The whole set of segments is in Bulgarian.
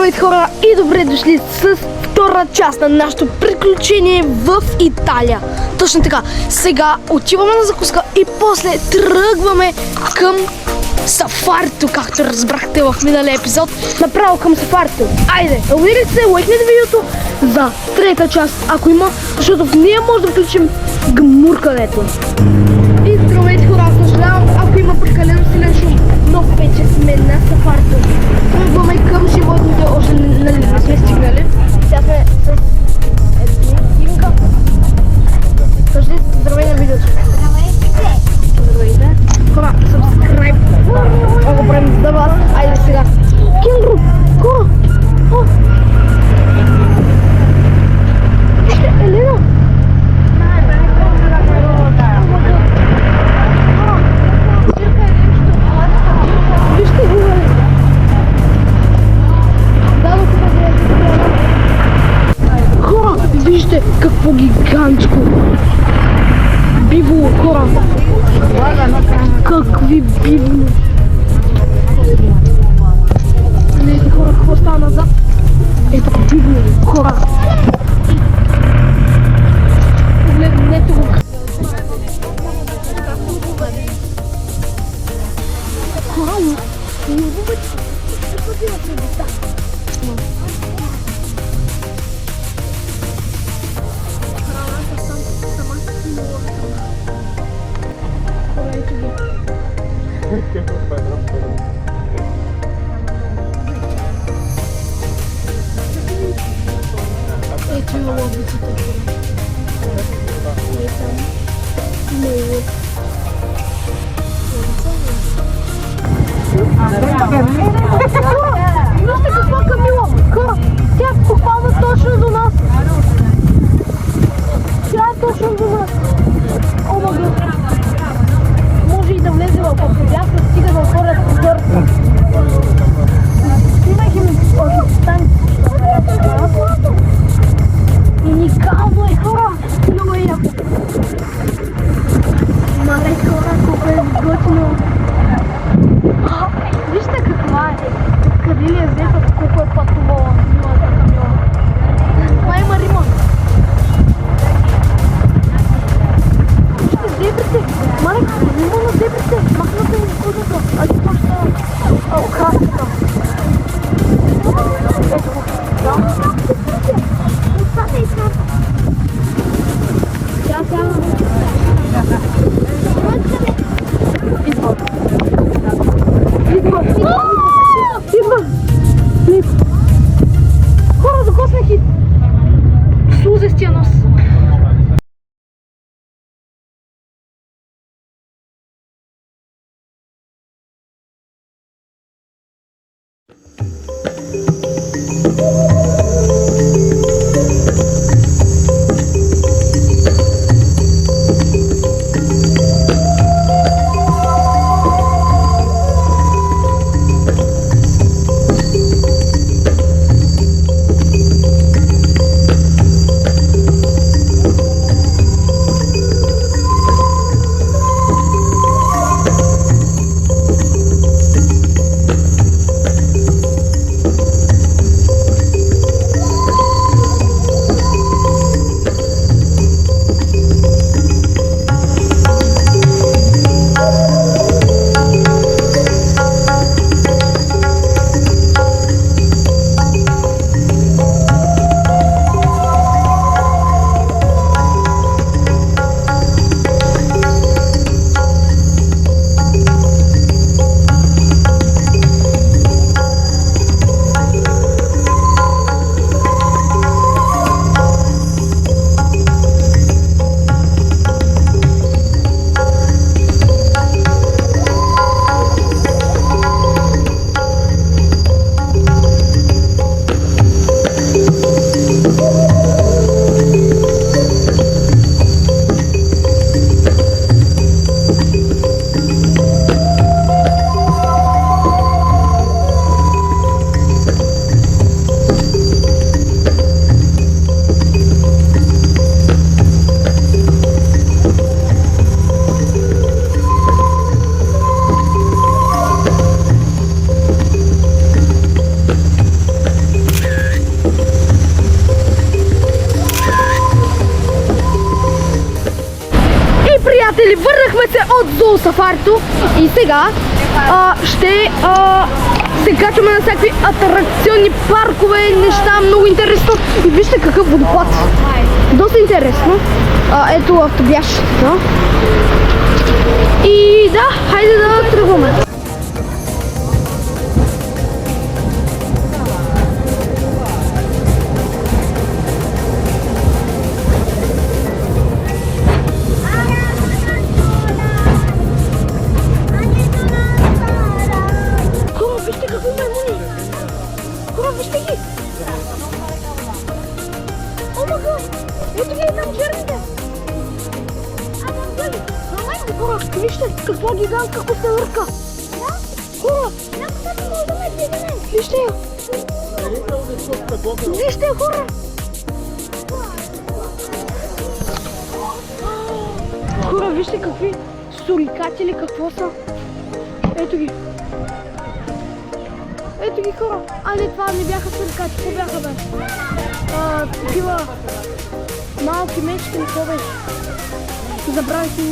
Здравейте хора и добре дошли с втора част на нашето приключение в Италия. Точно така, сега отиваме на закуска и после тръгваме към сафарито, както разбрахте в миналия епизод. Направо към сафарито. Айде, абонирайте се, лайкнете видеото за трета част, ако има, защото в нея може да включим гмуркането. И здравейте хора, съжалявам, ако има прекалено силен шум, но вече сме на сафарито. Тръгваме към животните, още нали не сме стигнали. Сега сме с Тинка. Кажи здравей на видеото. Здравейте. Хора, subscribe. Това го правим за вас. Айде сега. Кенгуру! Хора! Вижте, Елена! Вижте го, бе! Хора, вижте какво гигантско! Библо, хора! Какви библо! Гледайте хора, какво става назад? Ето библо, хора! Погледнете го! Хора, не обувайте! Какво на предиста? Ето има лобицата. Вижте каква Камила! Хора, тя попадна точно до нас! Тя е точно до нас! О, мага! Може и да влезе в подходяща, стига да отворят дърта. Снимайки ми стани. Уникално е, хора! Много е яко! Мале хора, колко е готино! Вижте каква е! Къде ли е взета, колко е пътувала милата Камила? Това има ремонт! Вижте зебрите! Малек, има на зебрите! Махната ми кудата! А ти почта окрасата! Ето го! Отсата и сната! Сега! Идва! Хора, докоснах и слузестия нос. сафарито и сега ще се качваме на всякакви атракционни паркове, неща, много интересно. И вижте какъв водопад. Доста интересно. Ето автобяшчетата. И да, хайде да тръгваме. Вижте какви маймуни! Хора, вижте ги! О, мага! Ето ги там черните! Хора, вижте какво гигантска костенурка! Хора! Вижте я! Вижте я, хора! Хора, вижте какви сурикатели, какво са! Ето ги! Ето ги, хора! А не, това не бяха сурикати, какво бяха, бе? Такива малки мечки, какво беше? Забравих ми.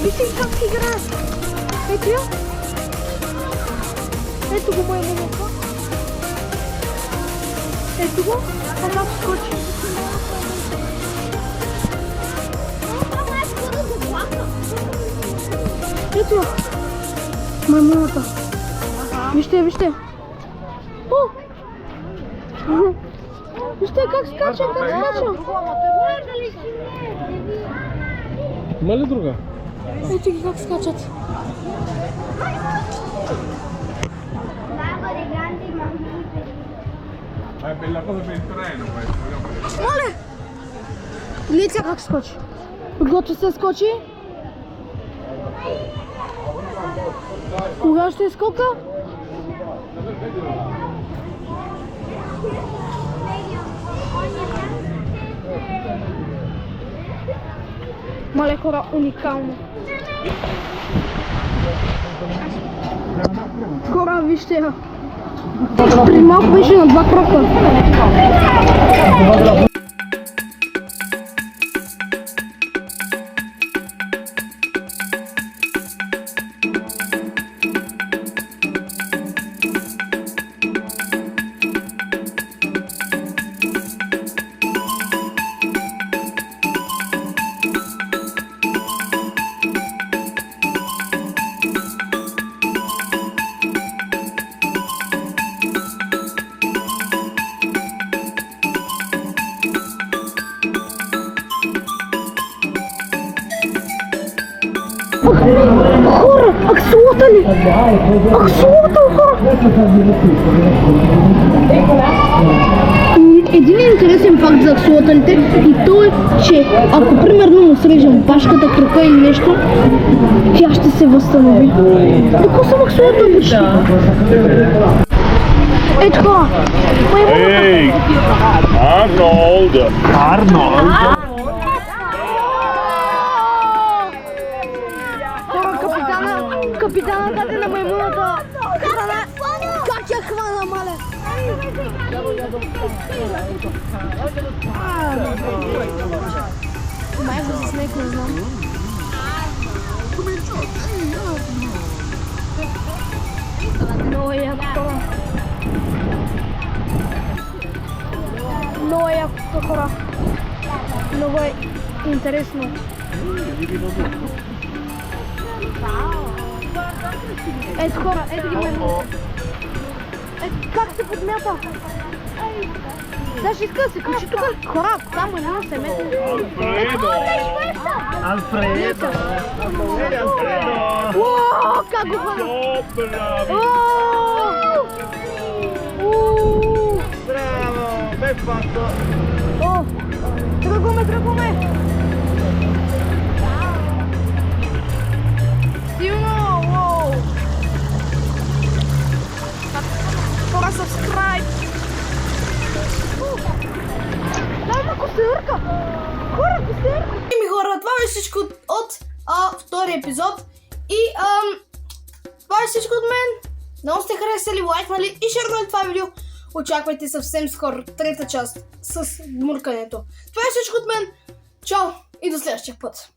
Вижте ги как играят! Ето я! Ето го моя мамака! Ето го! А малко скочи! Ето я! Маймуната! Вижте, вижте! О! Вижте как скача, как скача! Има ли друга? Ето ги как скачат! Мале! Лица как скочи! Готов се скочи? Кога ще скока? Мале, хора, уникално. Хора, вижте я. Преди малко беше на 2 крока. Хора, аксолота ли? Аксолота, хора! Един интересен факт за аксолотлите и то е, че ако примерно му срежем башката, крака или нещо, тя ще се възстанови. Какво съм аксолотла почти? Ето хора! Hey, Arnold! Arnold? Капитана даде на маймуната! Как я хвана, мале? Май го заснех, не знам. Много е яко. Много е яко, хора. Много е интересно. Ето хора, ето ги маймуната. Ето как се подмята. Сега ще иска да се качи тук. Хора, ако там маймуна се мете. Alfredo! Alfredo! Ууу, как го хвана. Bravo! Ben fatto! О, тръгваме, тръгваме. Силно, уау. Хора, subscribe. Дай ма костенурка. Хора, костенурка. Ми хора, това е всичко от втория епизод. И това е всичко от мен. Много сте харесали, лайкнали и шернали това видео. Очаквайте съвсем скоро трета част с муркането. Това е всичко от мен. Чао и до следващия път.